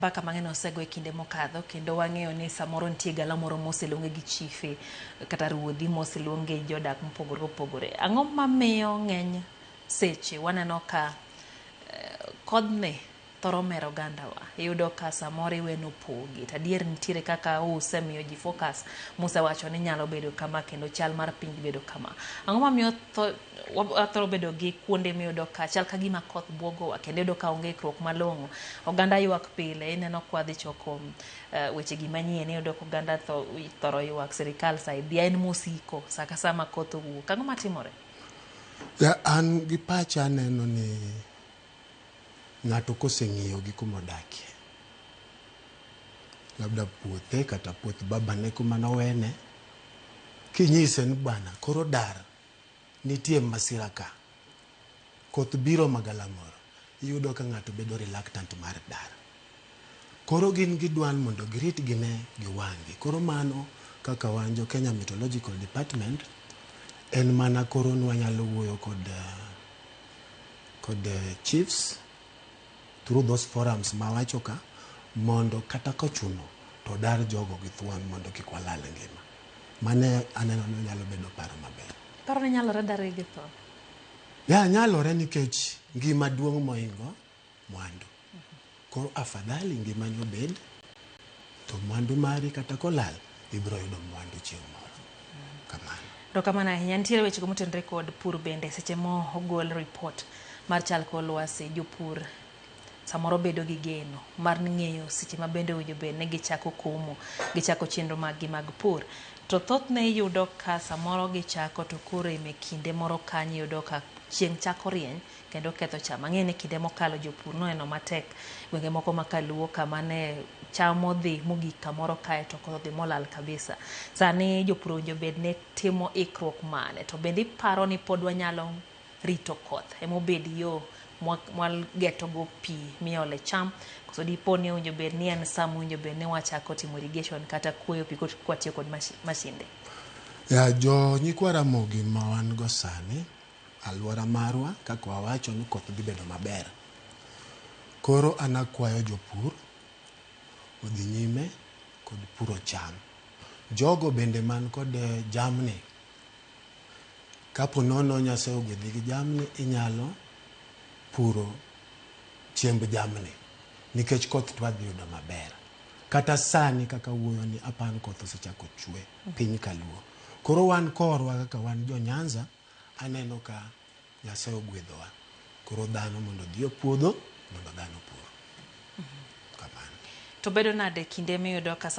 Baka mang'eno osego e kinde mokadho kendo wang'eyo ni samoro nitie gala moro moseluonge gi chife kata ruodhi moseluonge jodak mopogore opogore. Ang'o mamiyo ng'eny seche waneno ka kodhne thoro mero ogandawa? Iyudo ka samoro iweno pogi tadier nitiere kaka usemiyo ji focus musewacho ni nyalo bedo kama kendo chal mar piny bedo kama. Ang'o mamiyo thoro bedo gi kuonde miyudo ka chal ka gima koth buogowa kendo iyudo ka onge ikruok malong'o. Oganda ywak pile, ineno kwa dhi choko weche gi manyien, iyudo ka oganda thoro ywak sirikal saidia, en mosiko saka sama koth owuok. Ang'o matimore? An gi pacha neno ni ng'ato koseng'iyo gi kumodakie, labda puothe kata puoth babane kuma nowene, kinyise ni bwana koro dar nitie masira ka, koth biro magala moro, iyudo ka ng'ato bedo reluctant mar dar. Koro gin gidwan mondo girit gine giwang'gi. Koro mano kaka wan jo Kenya Meteorological Department en mana koro nwanyalo wuoyo kod chiefs through those forums mawacho ka mondo kata kochuno to dar jogo gi thuon mondo kik walal ngima. Mane aneno ni nyalo bedo paro maber. Paro ni nyalore dar gi thuon? Nyalore nikech ngima duong' moingo mwandu. Koro afadhali ngima ni obed to mwandu mari kata kolal ibiro yudo mwandu chieng' moro. Kamano. Kamano ahinya. Nitiere weche motenore kod pur bende. Seche mo ogol report mar chal kor lwasi, jopur samoro bedo gi geno mar ng'eyo seche ma bende owinjo bed ni gichako komo, gichako chenro maggi mag pur. To thothne iyudo ka samoro gichako to koro e kinde moro kanyo iyudo ka chieng' chako rieny kendo ketho cham. Ang'e ni kinde mokalo jopur noneno matek gwenge moko ma kaluo kama ne cham odhi mogik kamoro kae to koth odhi molal kabisa. Sani jopur owinjo bed ne timo ikruok mane? To bende iparo ni pod wanyalo rito koth emobed yo mwageto go pi miole cham, koso dipo ni owinjo bed ni en sama owinjo bed ni wachako timo irrigation kata kuoyo pi kwatiyo kod masinde? Jo nyikwa Ramogi ma wan go sani, alwora marwa kaka wawacho ni koth dhi bedo maber. Koro an akwayo jopur odhi nyime kod puro cham. Jogo bende man kod jamni, kapo nono Nyasaye ogwedhi gi jamni, inyalo puro chiemb jamni nikech koth twadhi yudo maber. Kata sani kaka wuoyo ni apani koth osechako chwe piny kaluo. Koro wan korwa kaka wan jo Nyanza, aneno ka Nyasaye ogwedhowa. Koro dhano mondo dhi e puodho mondo dhano pur. Kamano. To bedo nade kinde miyudo ka